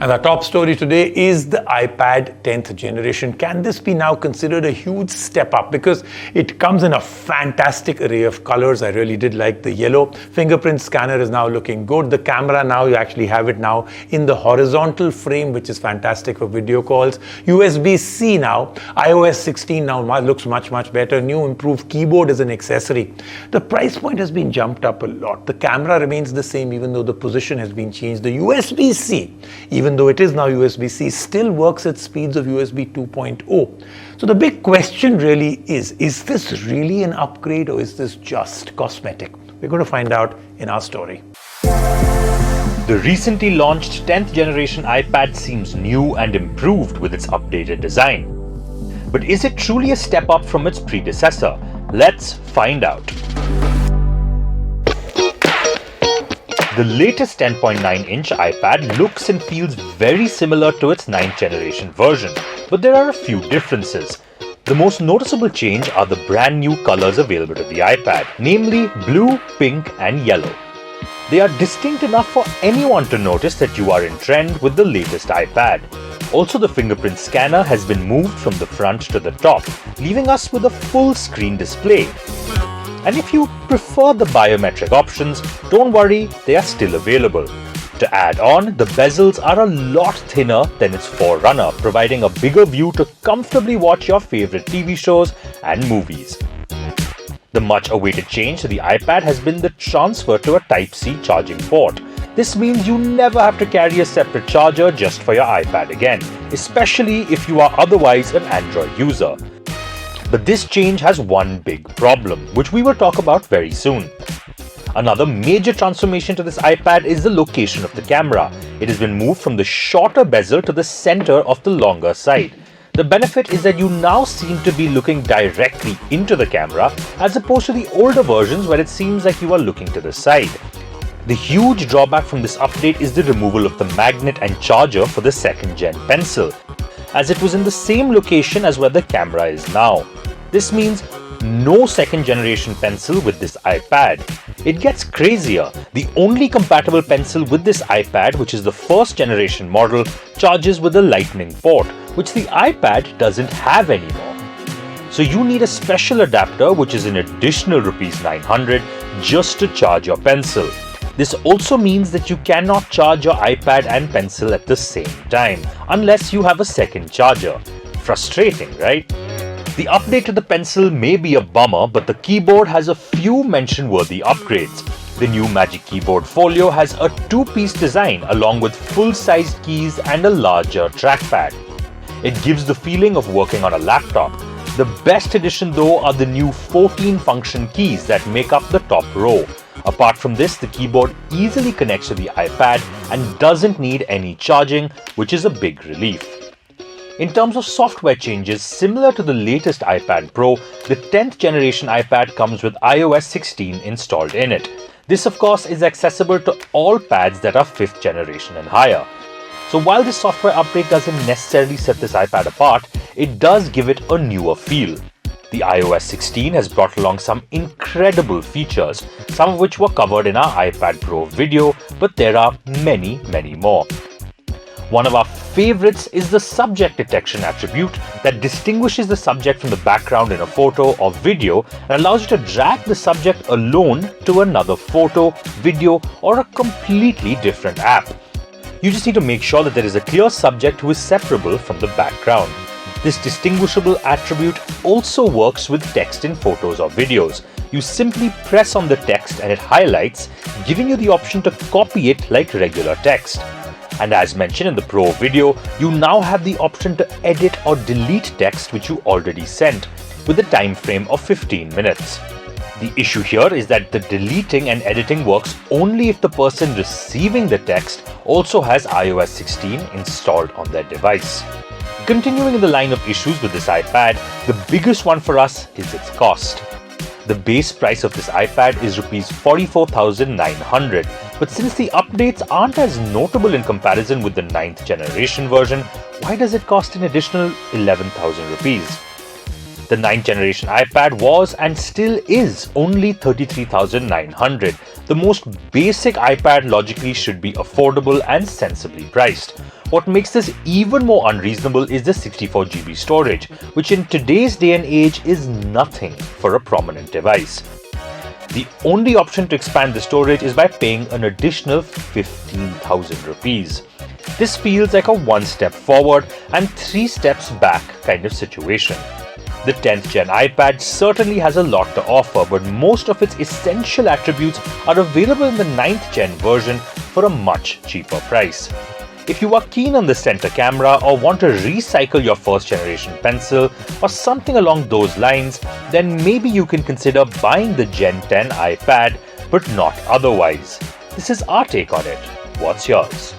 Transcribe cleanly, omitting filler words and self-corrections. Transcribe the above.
And our top story today is the iPad 10th generation. Can this be now considered a huge step up? Because it comes in a fantastic array of colors. I really did like the yellow. Fingerprint scanner is now looking good. The camera now, you actually have it now in the horizontal frame, which is fantastic for video calls. USB-C now. iOS 16 now looks much better. New improved keyboard is an accessory. The price point has been jumped up a lot. The camera remains the same even though the position has been changed. The USB-C, even though it is now USB-C, still works at speeds of USB 2.0. So the big question really is this really an upgrade or is this just cosmetic? We're going to find out in our story. The recently launched 10th generation iPad seems new and improved with its updated design. But is it truly a step up from its predecessor? Let's find out. The latest 10.9-inch iPad looks and feels very similar to its 9th generation version, but there are a few differences. The most noticeable change are the brand new colors available to the iPad, namely blue, pink and yellow. They are distinct enough for anyone to notice that you are in trend with the latest iPad. Also, the fingerprint scanner has been moved from the front to the top, leaving us with a full screen display. And if you prefer the biometric options, don't worry, they are still available. To add on, the bezels are a lot thinner than its forerunner, providing a bigger view to comfortably watch your favorite TV shows and movies. The much-awaited change to the iPad has been the transfer to a Type-C charging port. This means you never have to carry a separate charger just for your iPad again, especially if you are otherwise an Android user. But this change has one big problem, which we will talk about very soon. Another major transformation to this iPad is the location of the camera. It has been moved from the shorter bezel to the center of the longer side. The benefit is that you now seem to be looking directly into the camera, as opposed to the older versions where it seems like you are looking to the side. The huge drawback from this update is the removal of the magnet and charger for the 2nd gen pencil, as it was in the same location as where the camera is now. This means no 2nd generation pencil with this iPad. It gets crazier. The only compatible pencil with this iPad, which is the 1st generation model, charges with a lightning port, which the iPad doesn't have anymore. So you need a special adapter, which is an additional ₹900 just to charge your pencil. This also means that you cannot charge your iPad and pencil at the same time, unless you have a second charger. Frustrating, right? The update to the pencil may be a bummer, but the keyboard has a few mention-worthy upgrades. The new Magic Keyboard Folio has a 2-piece design along with full-sized keys and a larger trackpad. It gives the feeling of working on a laptop. The best addition though are the new 14 function keys that make up the top row. Apart from this, the keyboard easily connects to the iPad and doesn't need any charging, which is a big relief. In terms of software changes, similar to the latest iPad Pro, the 10th generation iPad comes with iOS 16 installed in it. This of course is accessible to all pads that are 5th generation and higher. So while this software update doesn't necessarily set this iPad apart, it does give it a newer feel. The iOS 16 has brought along some incredible features, some of which were covered in our iPad Pro video, but there are many more. One of our favorites is the subject detection attribute that distinguishes the subject from the background in a photo or video and allows you to drag the subject alone to another photo, video, or a completely different app. You just need to make sure that there is a clear subject who is separable from the background. This distinguishable attribute also works with text in photos or videos. You simply press on the text and it highlights, giving you the option to copy it like regular text. And as mentioned in the Pro video, you now have the option to edit or delete text which you already sent, with a time frame of 15 minutes. The issue here is that the deleting and editing works only if the person receiving the text also has iOS 16 installed on their device. Continuing in the line of issues with this iPad, the biggest one for us is its cost. The base price of this iPad is ₹44,900, but since the updates aren't as notable in comparison with the 9th generation version, why does it cost an additional ₹11,000? The 9th generation iPad was and still is only $33,900, The most basic iPad logically should be affordable and sensibly priced. What makes this even more unreasonable is the 64GB storage, which in today's day and age is nothing for a prominent device. The only option to expand the storage is by paying an additional 15,000 rupees. This feels like a one step forward and three steps back kind of situation. The 10th gen iPad certainly has a lot to offer, but most of its essential attributes are available in the 9th gen version for a much cheaper price. If you are keen on the center camera or want to recycle your first generation pencil or something along those lines, then maybe you can consider buying the Gen 10 iPad, but not otherwise. This is our take on it. What's yours?